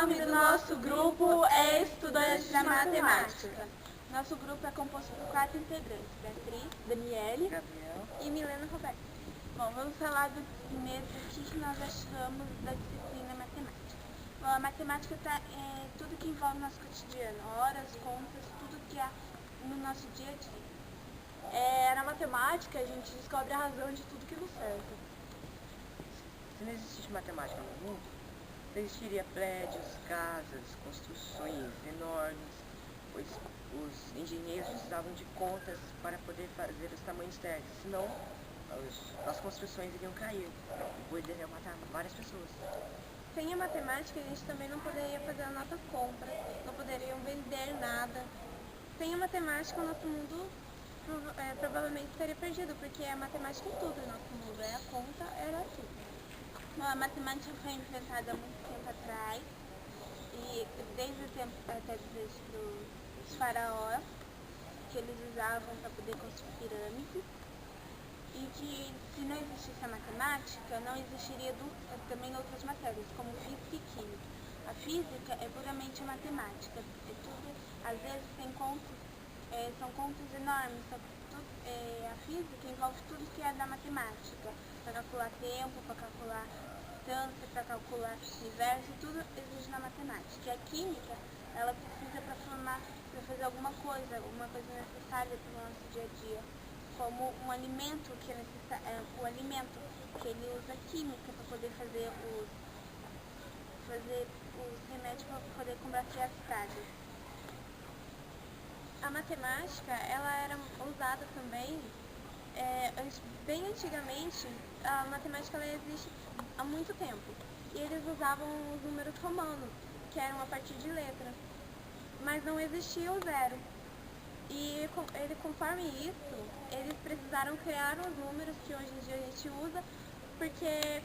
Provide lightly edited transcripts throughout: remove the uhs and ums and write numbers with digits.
nome do nosso grupo é Estudantes da Matemática. Nosso grupo é composto por 4 integrantes: Beatriz, Daniele, Gabriel e Milena Roberto. Bom, vamos falar primeiro do que nós achamos da disciplina matemática. Bom, a matemática é tudo que envolve o nosso cotidiano, horas, contas, tudo que há no nosso dia a dia. Na matemática a gente descobre a razão de tudo que nos cerca. Se não existisse matemática no mundo, não existiria prédios, casas, construções enormes, pois os engenheiros precisavam de contas para poder fazer os tamanhos certos, senão as construções iriam cair e poderiam matar várias pessoas. Sem a matemática, a gente também não poderia fazer a nossa compra, não poderiam vender nada. Sem a matemática, o nosso mundo provavelmente estaria perdido, porque a matemática é tudo no nosso mundo, a conta era tudo. Bom, a matemática foi inventada há muito tempo atrás, e desde o tempo até dos faraós, que eles usavam para poder construir pirâmides, e que se não existisse a matemática, não existiria também outras matérias, como física e química. A física é puramente matemática, é tudo, às vezes tem contas, são contas enormes, a física envolve tudo que é da matemática, para calcular tempo, para calcular distância, para calcular universo, tudo existe na matemática. E a química, ela precisa para fazer alguma coisa necessária para o nosso dia a dia, como um alimento que é necessário, o alimento que ele usa química para poder fazer os remédios para poder combater as pragas. A matemática, ela era usada também, bem antigamente, a matemática ela existe há muito tempo, e eles usavam os números romanos, que eram a partir de letras, mas não existia o zero. E conforme isso, eles precisaram criar os números que hoje em dia a gente usa, porque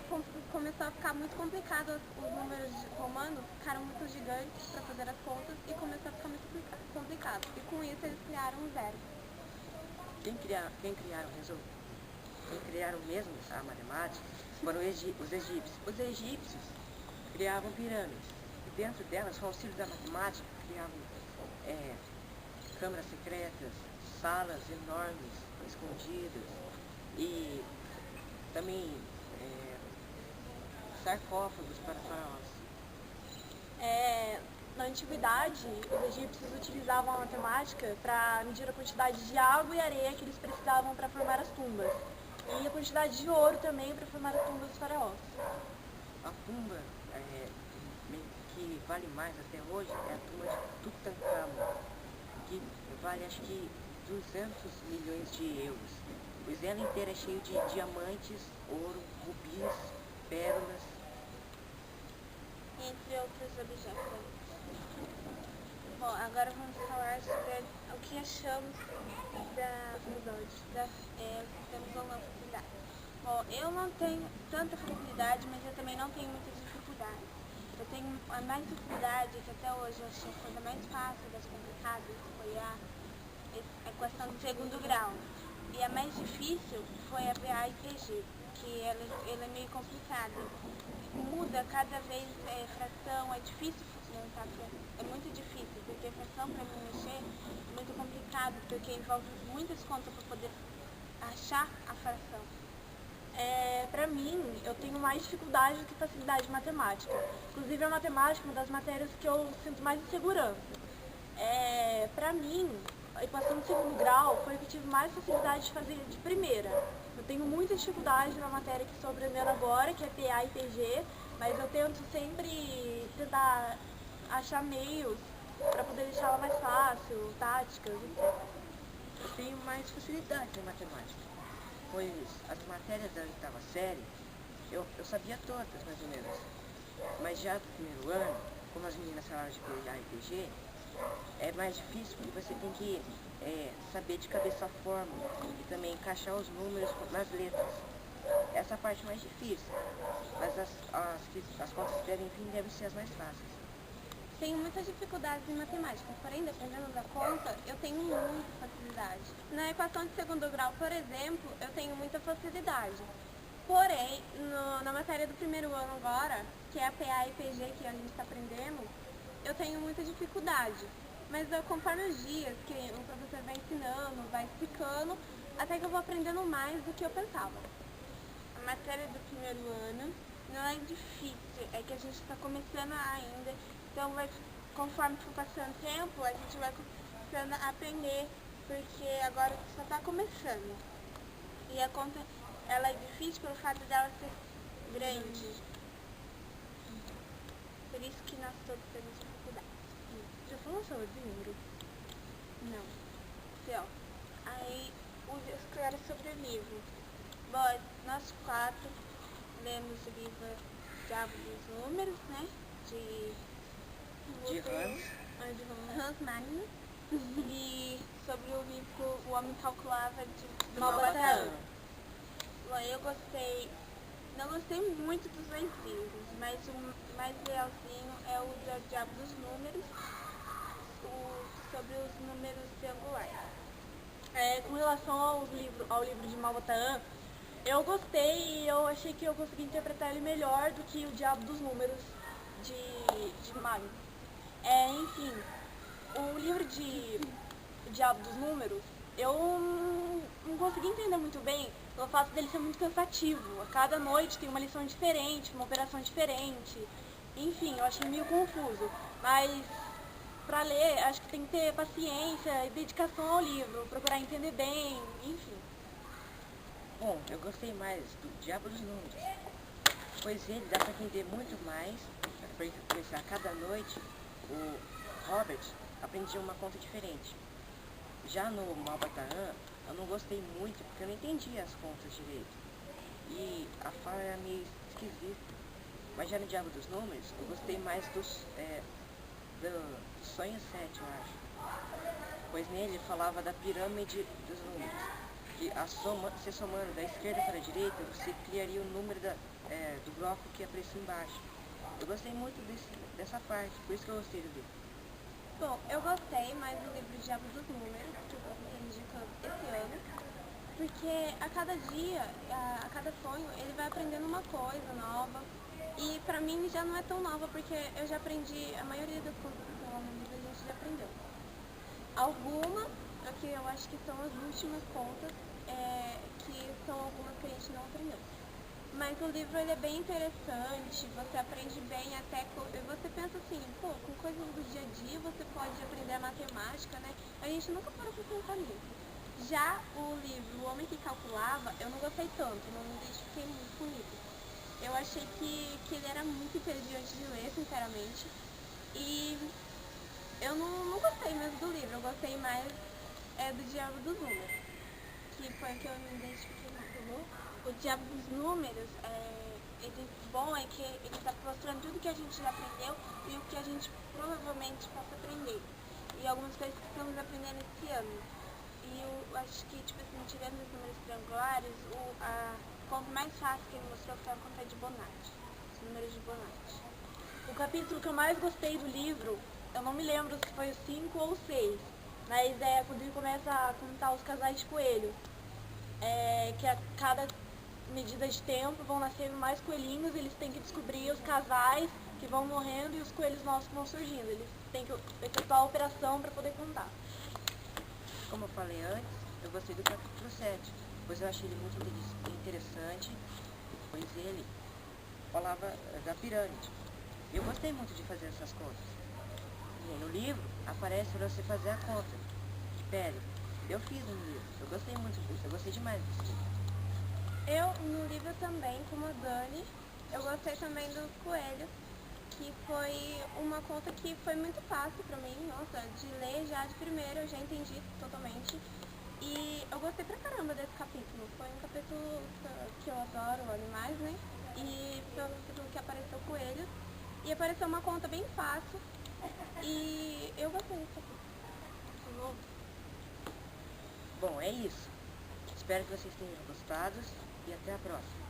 começou a ficar muito complicado, os números romanos ficaram muito gigantes para fazer as contas e começou a ficar muito complicado. E com isso eles criaram o zero. Quem criaram mesmo a matemática foram os egípcios. Os egípcios criavam pirâmides, e dentro delas, com o auxílio da matemática, criavam câmaras secretas, salas enormes, escondidas, e também sarcófagos para faraós. Na antiguidade, os egípcios utilizavam a matemática para medir a quantidade de água e areia que eles precisavam para formar as tumbas, e a quantidade de ouro também para formar a tumba dos faraós. A tumba que vale mais até hoje é a tumba de Tutankhamon, que vale acho que 200 milhões de euros, pois ela inteira é cheia de diamantes, ouro, rubis, pérolas, entre outros objetos. Bom, agora vamos falar sobre o que achamos da faculdade. Temos ou não facilidade. Bom, eu não tenho tanta facilidade, mas eu também não tenho muita dificuldade. Eu tenho a mais dificuldade, que até hoje eu achei a coisa mais fácil das complicadas, foi a equação do segundo grau. E a mais difícil foi a PA e PG, que ela é meio complicada. Muda cada vez, fração, é difícil montar, é muito difícil, porque fração para mim mexer é muito complicado, porque envolve muitas contas para poder achar a fração. Para mim, eu tenho mais dificuldade do que facilidade de matemática. Inclusive a matemática é uma das matérias que eu sinto mais insegurança. Para mim, a equação de segundo grau foi o que eu tive mais facilidade de fazer de primeira. Eu tenho muita dificuldade na matéria que estou aprendendo agora, que é PA e PG, mas eu tento sempre tentar achar meios para poder deixar ela mais fácil, táticas, etc. Eu tenho mais facilidade em matemática, pois as matérias da oitava série eu sabia todas, mais ou menos. Mas já do primeiro ano, como as meninas falaram de PA e PG, é mais difícil, porque você tem que saber de cabeça a fórmula e também encaixar os números nas letras. Essa é a parte mais difícil, mas as contas que devem vir devem ser as mais fáceis. Tenho muitas dificuldades em matemática, porém, dependendo da conta, eu tenho muita facilidade. Na equação de segundo grau, por exemplo, eu tenho muita facilidade. Porém, na matéria do primeiro ano agora, que é a PA e PG que a gente está aprendendo, eu tenho muita dificuldade. Mas conforme os dias que o professor vai ensinando, vai explicando, até que eu vou aprendendo mais do que eu pensava. A matéria do primeiro ano não é difícil, é que a gente está começando ainda, então conforme for passando o tempo, a gente vai começando a aprender, porque agora só está começando. E a conta, ela é difícil pelo fato dela ser grande. Por isso que nós todos temos dificuldade. Já falou sobre o livro? Não. Então, aí escreve sobre o livro. Bom, nós 4 lemos o livro Diabo dos Números, né? De Hans Mann. E sobre o livro O Homem Calculava de Malbatã. Bom, eu não gostei muito dos 2 livros, mas o mais legalzinho é o do Diabo dos Números, sobre os números triangulares. Com relação ao livro de Malbatã, eu gostei e eu achei que eu consegui interpretar ele melhor do que o Diabo dos Números de Maio. Enfim, o livro de Diabo dos Números, eu não consegui entender muito bem pelo fato dele ser muito cansativo. A cada noite tem uma lição diferente, uma operação diferente. Enfim, eu achei meio confuso. Mas para ler, acho que tem que ter paciência e dedicação ao livro, procurar entender bem, enfim. Bom, eu gostei mais do Diabo dos Números, pois ele dá para entender muito mais, porque a cada noite o Robert aprendia uma conta diferente. Já no Malbatã, eu não gostei muito, porque eu não entendia as contas direito, e a fala era meio esquisita. Mas já no Diabo dos Números, eu gostei mais do Sonho 7, eu acho, pois nele falava da pirâmide dos números, que você somando da esquerda para a direita, você criaria o número do bloco que aparecia embaixo. Eu gostei muito dessa parte, por isso que eu gostei do livro. Bom, eu gostei mais do livro Diabo dos Números, que eu estou indicando esse ano, porque a cada dia, a cada sonho, ele vai aprendendo uma coisa nova. E pra mim já não é tão nova, porque eu já aprendi, a maioria das coisas que estão lá no livro a gente já aprendeu. Algumas, que eu acho que são as últimas contas, que são algumas que a gente não aprendeu. Mas o livro ele é bem interessante, você aprende bem até, você pensa assim, pô, com coisas do dia a dia você pode aprender a matemática, né? A gente nunca parou pra pensar nisso. Já o livro O Homem que Calculava, eu não gostei tanto, não me identifiquei muito com isso. Eu achei que ele era muito inteligente de ler, sinceramente, e eu não gostei mesmo do livro, eu gostei mais do Diabo dos Números, que foi o que eu me identifiquei mais. O Diabo dos Números, bom é que ele está mostrando tudo que a gente já aprendeu e o que a gente provavelmente possa aprender, e algumas coisas que estamos aprendendo esse ano. E eu acho que, tipo assim, tirando os números triangulares, a conta mais fácil que ele mostrou foi a conta de Bonatti, os números de Bonatti. O capítulo que eu mais gostei do livro, eu não me lembro se foi o 5 ou o 6, mas é quando ele começa a contar os casais de coelho. Que a cada medida de tempo vão nascendo mais coelhinhos, eles têm que descobrir os casais que vão morrendo e os coelhos novos que vão surgindo. Eles têm que efetuar a operação para poder contar. Como eu falei antes, eu gostei do capítulo 7, pois eu achei ele muito interessante, pois ele falava da pirâmide. Eu gostei muito de fazer essas contas. E no livro aparece para você fazer a conta de pele. Eu fiz no livro, eu gostei muito disso, eu gostei demais desse livro. Eu, no livro também, como a Dani, eu gostei também do coelho, que foi uma conta que foi muito fácil pra mim, nossa, de ler já de primeira, eu já entendi totalmente. E eu gostei pra caramba desse capítulo, foi um capítulo que eu adoro animais, né? E foi um capítulo que apareceu coelho, e apareceu uma conta bem fácil, e eu gostei desse capítulo. Bom, é isso. Espero que vocês tenham gostado e até a próxima.